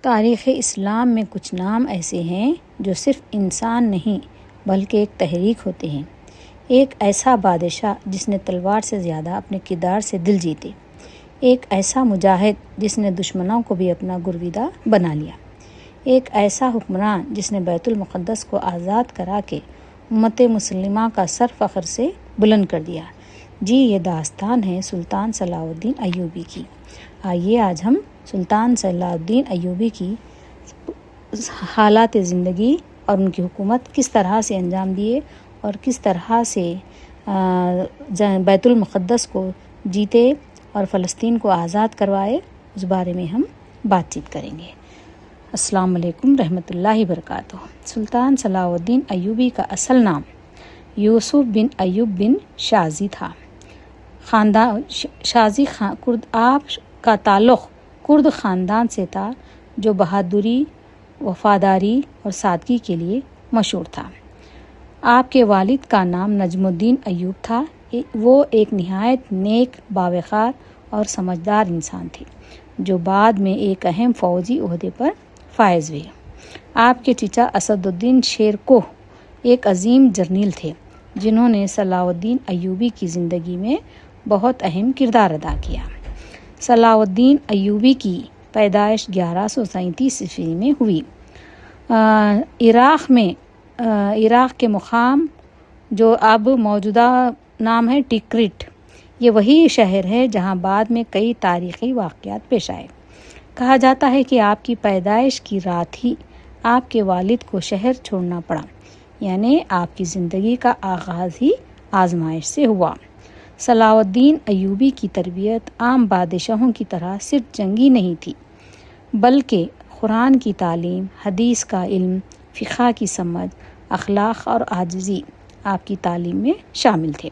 تاریخ اسلام میں کچھ نام ایسے ہیں جو صرف انسان نہیں بلکہ ایک تحریک ہوتے ہیں۔ ایک ایسا بادشاہ جس نے تلوار سے زیادہ اپنے کردار سے دل جیتے، ایک ایسا مجاہد جس نے دشمنوں کو بھی اپنا گرویدہ بنا لیا، ایک ایسا حکمران جس نے بیت المقدس کو آزاد کرا کے امت مسلمہ کا سر فخر سے بلند کر دیا۔ جی، یہ داستان ہے سلطان صلاح الدین ایوبی کی۔ آئیے آج ہم سلطان صلاح الدین ایوبی کی حالات زندگی اور ان کی حکومت کس طرح سے انجام دیے اور کس طرح سے بیت المقدس کو جیتے اور فلسطین کو آزاد کروائے، اس بارے میں ہم بات چیت کریں گے۔ السلام علیکم رحمۃ اللہ وبرکاتہ۔ سلطان صلاح الدین ایوبی کا اصل نام یوسف بن ایوب بن شازی تھا۔ خاندان شازی آپ کا تعلق کرد خاندان سے تھا جو بہادری، وفاداری اور سادگی کے لیے مشہور تھا۔ آپ کے والد کا نام نجم الدین ایوب تھا۔ وہ ایک نہایت نیک، باوقار اور سمجھدار انسان تھے جو بعد میں ایک اہم فوجی عہدے پر فائز ہوئے۔ آپ کے چچا اسد الدین شیر کوہ ایک عظیم جرنیل تھے جنہوں نے صلاح الدین ایوبی کی زندگی میں بہت اہم کردار ادا کیا۔ صلاح الدین ایوبی کی پیدائش 1137 عیسوی میں ہوئی۔ عراق کے مقام جو اب موجودہ نام ہے ٹکرٹ، یہ وہی شہر ہے جہاں بعد میں کئی تاریخی واقعات پیش آئے۔ کہا جاتا ہے کہ آپ کی پیدائش کی رات ہی آپ کے والد کو شہر چھوڑنا پڑا، یعنی آپ کی زندگی کا آغاز ہی آزمائش سے ہوا۔ صلاح الدین ایوبی کی تربیت عام بادشاہوں کی طرح صرف جنگی نہیں تھی، بلکہ قرآن کی تعلیم، حدیث کا علم، فقہ کی سمجھ، اخلاق اور عاجزی آپ کی تعلیم میں شامل تھے۔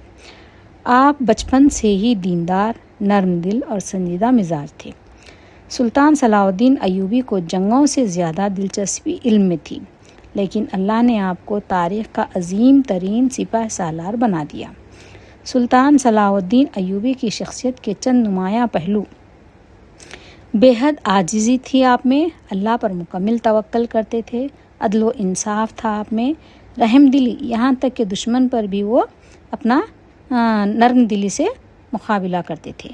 آپ بچپن سے ہی دیندار، نرم دل اور سنجیدہ مزاج تھے۔ سلطان صلاح الدین ایوبی کو جنگوں سے زیادہ دلچسپی علم میں تھی، لیکن اللہ نے آپ کو تاریخ کا عظیم ترین سپہ سالار بنا دیا۔ سلطان صلاح الدین ایوبی کی شخصیت کے چند نمایاں پہلو: بے حد عاجزی تھی آپ میں، اللہ پر مکمل توکل کرتے تھے، عدل و انصاف تھا آپ میں، رحم دلی، یہاں تک کہ دشمن پر بھی وہ اپنا نرم دلی سے مقابلہ کرتے تھے۔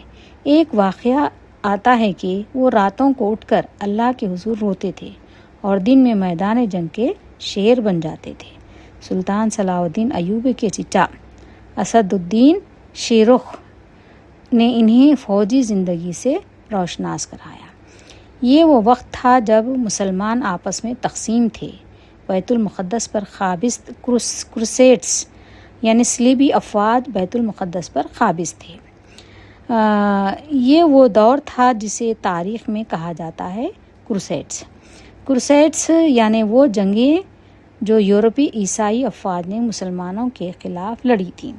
ایک واقعہ آتا ہے کہ وہ راتوں کو اٹھ کر اللہ کے حضور روتے تھے اور دن میں میدان جنگ کے شیر بن جاتے تھے۔ سلطان صلاح الدین ایوبی کے چچا اسد الدین شیرخ نے انہیں فوجی زندگی سے روشناس کرایا۔ یہ وہ وقت تھا جب مسلمان آپس میں تقسیم تھے، بیت المقدس پر قابض کروسیڈرز یعنی صلیبی افواج بیت المقدس پر قابض تھے۔ یہ وہ دور تھا جسے تاریخ میں کہا جاتا ہے کروسیڈرز یعنی وہ جنگیں جو یورپی عیسائی افواج نے مسلمانوں کے خلاف لڑی تھیں۔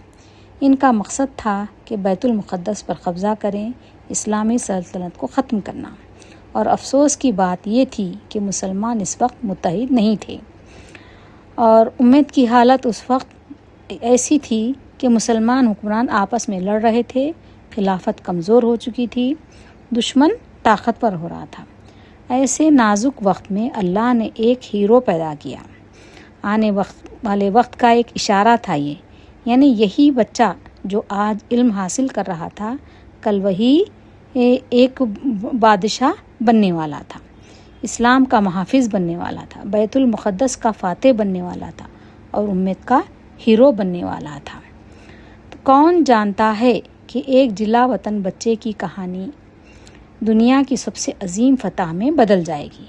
ان کا مقصد تھا کہ بیت المقدس پر قبضہ کریں، اسلامی سلطنت کو ختم کرنا، اور افسوس کی بات یہ تھی کہ مسلمان اس وقت متحد نہیں تھے، اور امت کی حالت اس وقت ایسی تھی کہ مسلمان حکمران آپس میں لڑ رہے تھے، خلافت کمزور ہو چکی تھی، دشمن طاقتور ہو رہا تھا۔ ایسے نازک وقت میں اللہ نے ایک ہیرو پیدا کیا۔ آنے والے وقت کا ایک اشارہ تھا یہ، یعنی یہی بچہ جو آج علم حاصل کر رہا تھا، کل وہی ایک بادشاہ بننے والا تھا، اسلام کا محافظ بننے والا تھا، بیت المقدس کا فاتح بننے والا تھا اور امت کا ہیرو بننے والا تھا۔ تو کون جانتا ہے کہ ایک جلا وطن بچے کی کہانی دنیا کی سب سے عظیم فتح میں بدل جائے گی؟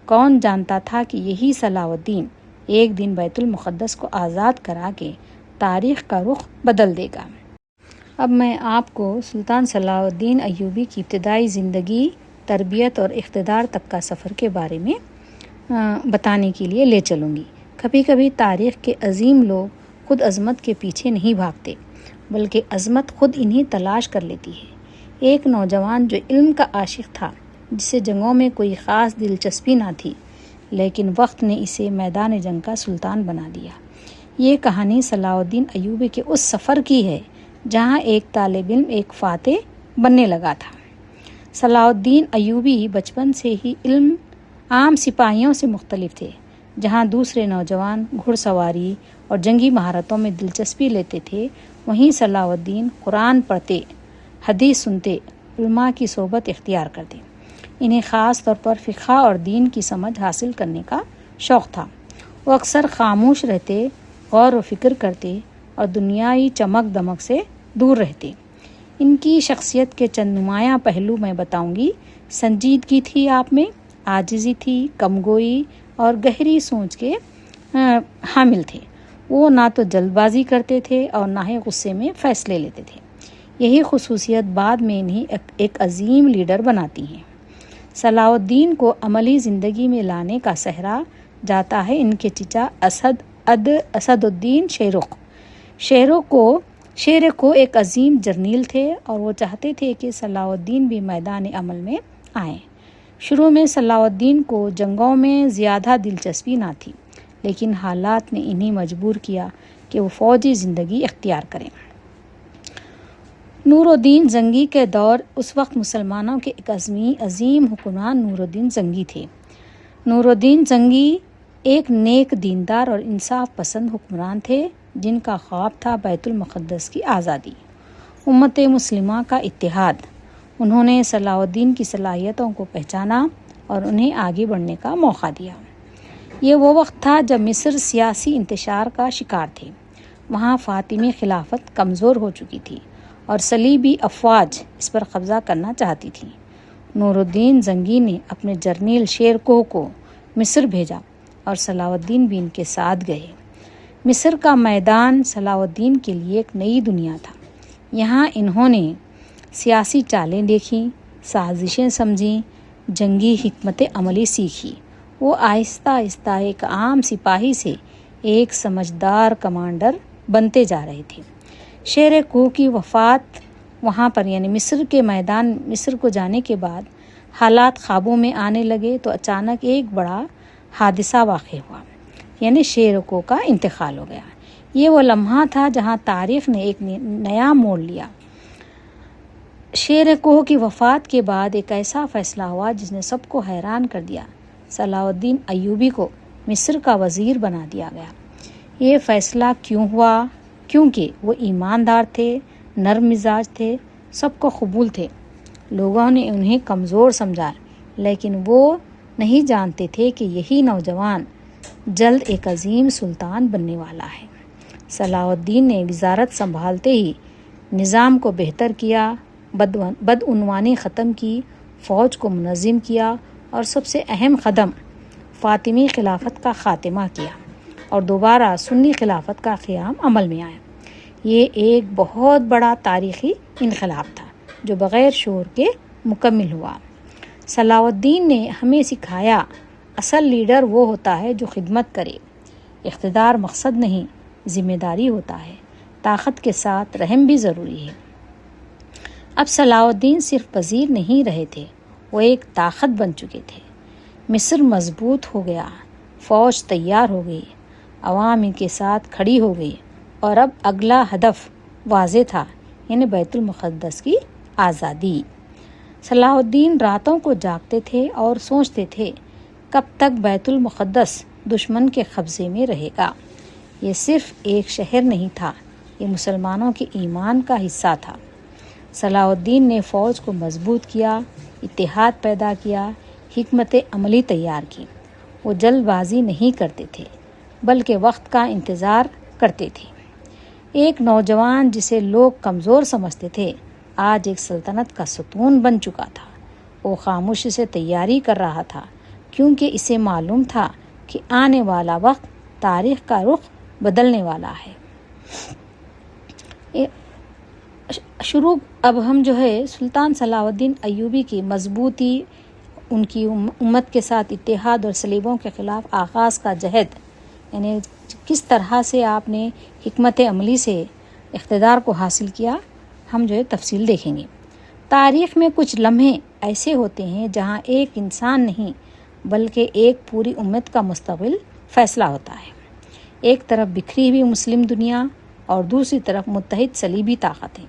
کون جانتا تھا کہ یہی صلاح الدین ایک دن بیت المقدس کو آزاد کرا کے تاریخ کا رخ بدل دے گا؟ اب میں آپ کو سلطان صلاح الدین ایوبی کی ابتدائی زندگی، تربیت اور اقتدار تک کا سفر کے بارے میں بتانے کے لیے لے چلوں گی۔ کبھی کبھی تاریخ کے عظیم لوگ خود عظمت کے پیچھے نہیں بھاگتے، بلکہ عظمت خود انہیں تلاش کر لیتی ہے۔ ایک نوجوان جو علم کا عاشق تھا، جسے جنگوں میں کوئی خاص دلچسپی نہ تھی، لیکن وقت نے اسے میدان جنگ کا سلطان بنا دیا۔ یہ کہانی صلاح الدین ایوبی کے اس سفر کی ہے جہاں ایک طالب علم ایک فاتح بننے لگا تھا۔ صلاح الدین ایوبی بچپن سے ہی علم عام سپاہیوں سے مختلف تھے۔ جہاں دوسرے نوجوان گھڑ سواری اور جنگی مہارتوں میں دلچسپی لیتے تھے، وہیں صلاح الدین قرآن پڑھتے، حدیث سنتے، علماء کی صحبت اختیار کرتے۔ انہیں خاص طور پر فقہ اور دین کی سمجھ حاصل کرنے کا شوق تھا۔ وہ اکثر خاموش رہتے، غور و فکر کرتے اور دنیائی چمک دمک سے دور رہتے۔ ان کی شخصیت کے چند نمایاں پہلو میں بتاؤں گی۔ سنجیدگی تھی آپ میں، عاجزی تھی، کمگوئی اور گہری سوچ کے حامل تھے۔ وہ نہ تو جلد بازی کرتے تھے اور نہ ہی غصے میں فیصلے لیتے تھے۔ یہی خصوصیت بعد میں انہیں ایک عظیم لیڈر بناتی ہیں۔ صلاح الدین کو عملی زندگی میں لانے کا سہرا جاتا ہے ان کے چچا اسد الدین شیرو کو ایک عظیم جرنیل تھے اور وہ چاہتے تھے کہ صلاح الدین بھی میدان عمل میں آئیں۔ شروع میں صلاح الدین کو جنگوں میں زیادہ دلچسپی نہ تھی، لیکن حالات نے انہیں مجبور کیا کہ وہ فوجی زندگی اختیار کریں۔ نور الدین زنگی کے دور، اس وقت مسلمانوں کے ایک عظیم حکمران نور الدین زنگی تھے۔ نور الدین زنگی ایک نیک، دیندار اور انصاف پسند حکمران تھے، جن کا خواب تھا بیت المقدس کی آزادی، امت مسلمہ کا اتحاد۔ انہوں نے صلاح الدین کی صلاحیتوں کو پہچانا اور انہیں آگے بڑھنے کا موقع دیا۔ یہ وہ وقت تھا جب مصر سیاسی انتشار کا شکار تھے۔ وہاں فاطمی خلافت کمزور ہو چکی تھی اور صلیبی افواج اس پر قبضہ کرنا چاہتی تھیں۔ نور الدین زنگی نے اپنے جرنیل شیرکوہ کو مصر بھیجا اور صلاح الدین بھی ان کے ساتھ گئے۔ مصر کا میدان صلاح الدین کے لیے ایک نئی دنیا تھا۔ یہاں انہوں نے سیاسی چالیں دیکھیں، سازشیں سمجھیں، جنگی حکمت عملی سیکھی۔ وہ آہستہ آہستہ ایک عام سپاہی سے ایک سمجھدار کمانڈر بنتے جا رہے تھے۔ شیرکوہ کی وفات وہاں پر یعنی مصر کو جانے کے بعد حالات قابو میں آنے لگے تو اچانک ایک بڑا حادثہ واقع ہوا، یعنی شیرکوہ کا انتقال ہو گیا۔ یہ وہ لمحہ تھا جہاں تاریخ نے ایک نیا موڑ لیا۔ شیرکوہ کی وفات کے بعد ایک ایسا فیصلہ ہوا جس نے سب کو حیران کر دیا۔ صلاح الدین ایوبی کو مصر کا وزیر بنا دیا گیا۔ یہ فیصلہ کیوں ہوا؟ کیونکہ وہ ایماندار تھے، نرم مزاج تھے، سب کو قبول تھے۔ لوگوں نے انہیں کمزور سمجھا، لیکن وہ نہیں جانتے تھے کہ یہی نوجوان جلد ایک عظیم سلطان بننے والا ہے۔ صلاح الدین نے وزارت سنبھالتے ہی نظام کو بہتر کیا، بدعنوانی ختم کی، فوج کو منظم کیا اور سب سے اہم قدم فاطمی خلافت کا خاتمہ کیا اور دوبارہ سنی خلافت کا قیام عمل میں آیا۔ یہ ایک بہت بڑا تاریخی انقلاب تھا جو بغیر شور کے مکمل ہوا۔ صلاح الدین نے ہمیں سکھایا، اصل لیڈر وہ ہوتا ہے جو خدمت کرے۔ اقتدار مقصد نہیں، ذمہ داری ہوتا ہے۔ طاقت کے ساتھ رحم بھی ضروری ہے۔ اب صلاح الدین صرف وزیر نہیں رہے تھے، وہ ایک طاقت بن چکے تھے۔ مصر مضبوط ہو گیا، فوج تیار ہو گئی، عوام ان کے ساتھ کھڑی ہو گئی اور اب اگلا ہدف واضح تھا، یعنی بیت المقدس کی آزادی۔ صلاح الدین راتوں کو جاگتے تھے اور سوچتے تھے کب تک بیت المقدس دشمن کے قبضے میں رہے گا۔ یہ صرف ایک شہر نہیں تھا، یہ مسلمانوں کے ایمان کا حصہ تھا۔ صلاح الدین نے فوج کو مضبوط کیا، اتحاد پیدا کیا، حکمت عملی تیار کی۔ وہ جلد بازی نہیں کرتے تھے، بلکہ وقت کا انتظار کرتے تھے۔ ایک نوجوان جسے لوگ کمزور سمجھتے تھے، آج ایک سلطنت کا ستون بن چکا تھا۔ وہ خاموشی سے تیاری کر رہا تھا، کیونکہ اسے معلوم تھا کہ آنے والا وقت تاریخ کا رخ بدلنے والا ہے۔ اب ہم سلطان صلاح الدین ایوبی کی مضبوطی، ان کی امت کے ساتھ اتحاد اور صلیبوں کے خلاف آغاز کا جہد، یعنی کس طرح سے آپ نے حکمت عملی سے اقتدار کو حاصل کیا، ہم تفصیل دیکھیں گے۔ تاریخ میں کچھ لمحے ایسے ہوتے ہیں جہاں ایک انسان نہیں بلکہ ایک پوری امت کا مستقبل فیصلہ ہوتا ہے۔ ایک طرف بکھری ہوئی مسلم دنیا اور دوسری طرف متحد صلیبی طاقتیں،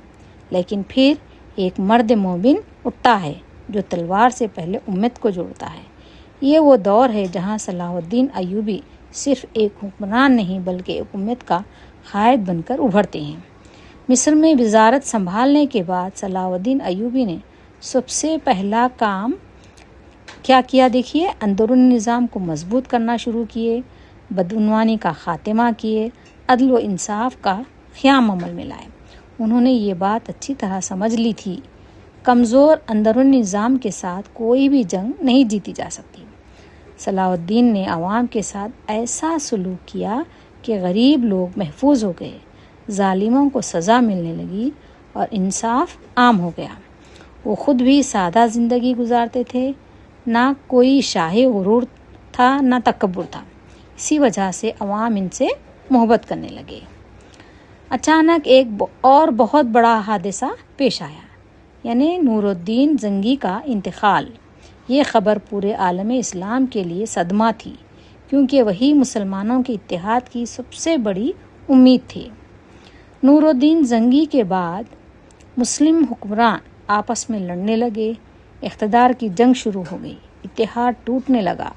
لیکن پھر ایک مرد مومن اٹھتا ہے جو تلوار سے پہلے امت کو جوڑتا ہے۔ یہ وہ دور ہے جہاں صلاح الدین ایوبی صرف ایک حکمران نہیں بلکہ ایک امت کا قائد بن کر ابھرتے ہیں۔ مصر میں وزارت سنبھالنے کے بعد صلاح الدین ایوبی نے سب سے پہلا کام کیا کیا دیکھیے، اندرونی نظام کو مضبوط کرنا شروع کیے، بدعنوانی کا خاتمہ کیے، عدل و انصاف کا قیام عمل میں لائے۔ انہوں نے یہ بات اچھی طرح سمجھ لی تھی، کمزور اندرونی نظام کے ساتھ کوئی بھی جنگ نہیں جیتی جا سکتی۔ صلاح الدین نے عوام کے ساتھ ایسا سلوک کیا کہ غریب لوگ محفوظ ہو گئے، ظالموں کو سزا ملنے لگی اور انصاف عام ہو گیا۔ وہ خود بھی سادہ زندگی گزارتے تھے، نہ کوئی شاہی غرور تھا نہ تکبر تھا۔ اسی وجہ سے عوام ان سے محبت کرنے لگے۔ اچانک ایک اور بہت بڑا حادثہ پیش آیا، یعنی نور الدین زنگی کا انتقال۔ یہ خبر پورے عالم اسلام کے لیے صدمہ تھی، کیونکہ وہی مسلمانوں کے اتحاد کی سب سے بڑی امید تھی۔ نور الدین زنگی کے بعد مسلم حکمران آپس میں لڑنے لگے، اقتدار کی جنگ شروع ہو گئی، اتحاد ٹوٹنے لگا۔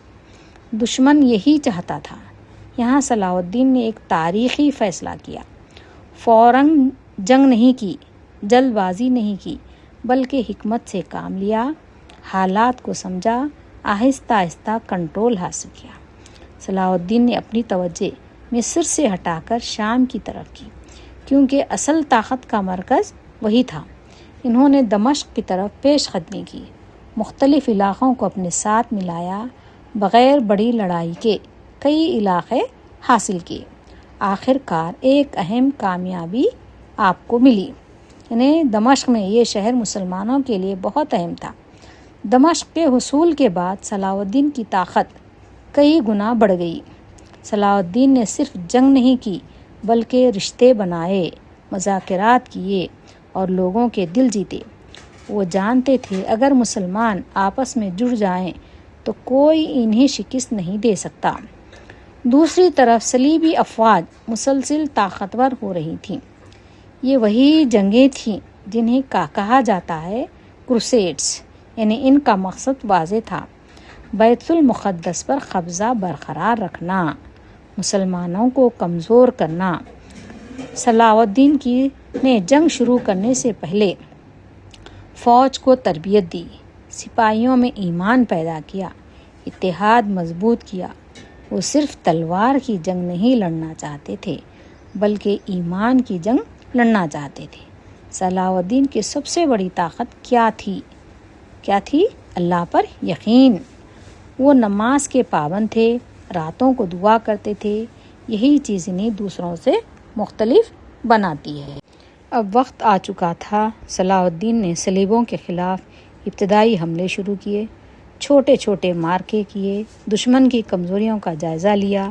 دشمن یہی چاہتا تھا۔ یہاں صلاح الدین نے ایک تاریخی فیصلہ کیا۔ فوراً جنگ نہیں کی، جلد بازی نہیں کی، بلکہ حکمت سے کام لیا، حالات کو سمجھا، آہستہ آہستہ کنٹرول حاصل کیا۔ صلاح الدین نے اپنی توجہ مصر سے ہٹا کر شام کی طرف کی، کیونکہ اصل طاقت کا مرکز وہی تھا۔ انہوں نے دمشق کی طرف پیش قدمی کی، مختلف علاقوں کو اپنے ساتھ ملایا، بغیر بڑی لڑائی کے کئی علاقے حاصل کیے۔ آخر کار ایک اہم کامیابی آپ کو ملی، یعنی دمشق میں یہ شہر مسلمانوں کے لیے بہت اہم تھا۔ دمشق کے حصول کے بعد صلاح الدین کی طاقت کئی گنا بڑھ گئی۔ صلاح الدین نے صرف جنگ نہیں کی، بلکہ رشتے بنائے، مذاکرات کیے اور لوگوں کے دل جیتے۔ وہ جانتے تھے اگر مسلمان آپس میں جڑ جائیں تو کوئی انہیں شکست نہیں دے سکتا۔ دوسری طرف صلیبی افواج مسلسل طاقتور ہو رہی تھیں۔ یہ وہی جنگیں تھیں جنہیں کہا جاتا ہے کروسیڈز، یعنی ان کا مقصد واضح تھا، بیت المقدس پر قبضہ برقرار رکھنا، مسلمانوں کو کمزور کرنا۔ صلاح الدین نے جنگ شروع کرنے سے پہلے فوج کو تربیت دی، سپاہیوں میں ایمان پیدا کیا، اتحاد مضبوط کیا۔ وہ صرف تلوار کی جنگ نہیں لڑنا چاہتے تھے، بلکہ ایمان کی جنگ لڑنا چاہتے تھے۔ صلاح الدین کی سب سے بڑی طاقت کیا تھی؟ اللہ پر یقین۔ وہ نماز کے پابند تھے، راتوں کو دعا کرتے تھے۔ یہی چیز انہیں دوسروں سے مختلف بناتی ہے۔ اب وقت آ چکا تھا۔ صلاح الدین نے صلیبوں کے خلاف ابتدائی حملے شروع کیے، چھوٹے چھوٹے مارکے کیے، دشمن کی کمزوریوں کا جائزہ لیا۔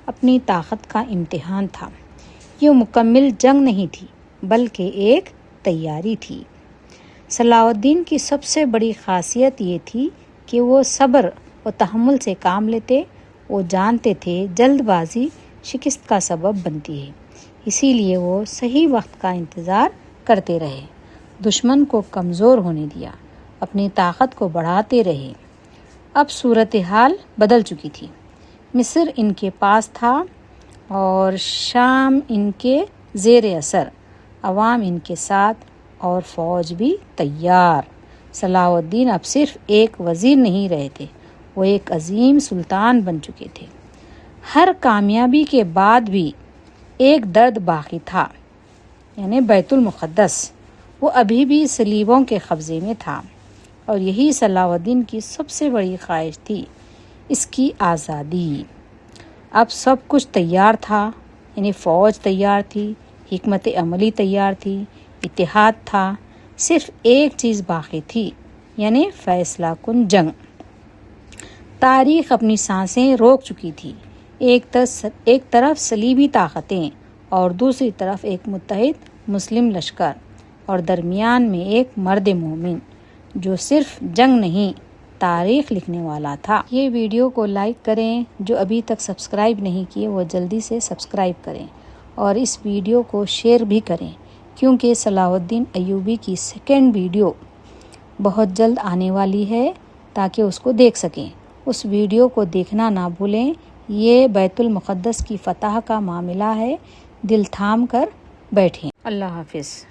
اپنی طاقت کا امتحان تھا۔ یہ مکمل جنگ نہیں تھی، بلکہ ایک تیاری تھی۔ صلاح الدین کی سب سے بڑی خاصیت یہ تھی کہ وہ صبر و تحمل سے کام لیتے۔ وہ جانتے تھے جلد بازی شکست کا سبب بنتی ہے، اسی لیے وہ صحیح وقت کا انتظار کرتے رہے، دشمن کو کمزور ہونے دیا، اپنی طاقت کو بڑھاتے رہے۔ اب صورتحال بدل چکی تھی۔ مصر ان کے پاس تھا اور شام ان کے زیر اثر، عوام ان کے ساتھ اور فوج بھی تیار۔ صلاح الدین اب صرف ایک وزیر نہیں رہے تھے، وہ ایک عظیم سلطان بن چکے تھے۔ ہر کامیابی کے بعد بھی ایک درد باقی تھا، یعنی بیت المقدس۔ وہ ابھی بھی صلیبوں کے قبضے میں تھا، اور یہی صلاح الدین کی سب سے بڑی خواہش تھی، اس کی آزادی۔ اب سب کچھ تیار تھا، یعنی فوج تیار تھی، حکمت عملی تیار تھی، اتحاد تھا۔ صرف ایک چیز باقی تھی، یعنی فیصلہ کن جنگ۔ تاریخ اپنی سانسیں روک چکی تھی۔ ایک طرف صلیبی طاقتیں اور دوسری طرف ایک متحد مسلم لشکر، اور درمیان میں ایک مرد مومن جو صرف جنگ نہیں تاریخ لکھنے والا تھا۔ یہ ویڈیو کو لائک کریں، جو ابھی تک سبسکرائب نہیں کیے وہ جلدی سے سبسکرائب کریں، اور اس ویڈیو کو شیئر بھی کریں، کیونکہ صلاح الدین ایوبی کی سیکنڈ ویڈیو بہت جلد آنے والی ہے، تاکہ اس کو دیکھ سکیں اس ویڈیو کو دیکھنا نہ بھولیں۔ یہ بیت المقدس کی فتح کا معاملہ ہے، دل تھام کر بیٹھیں۔ اللہ حافظ۔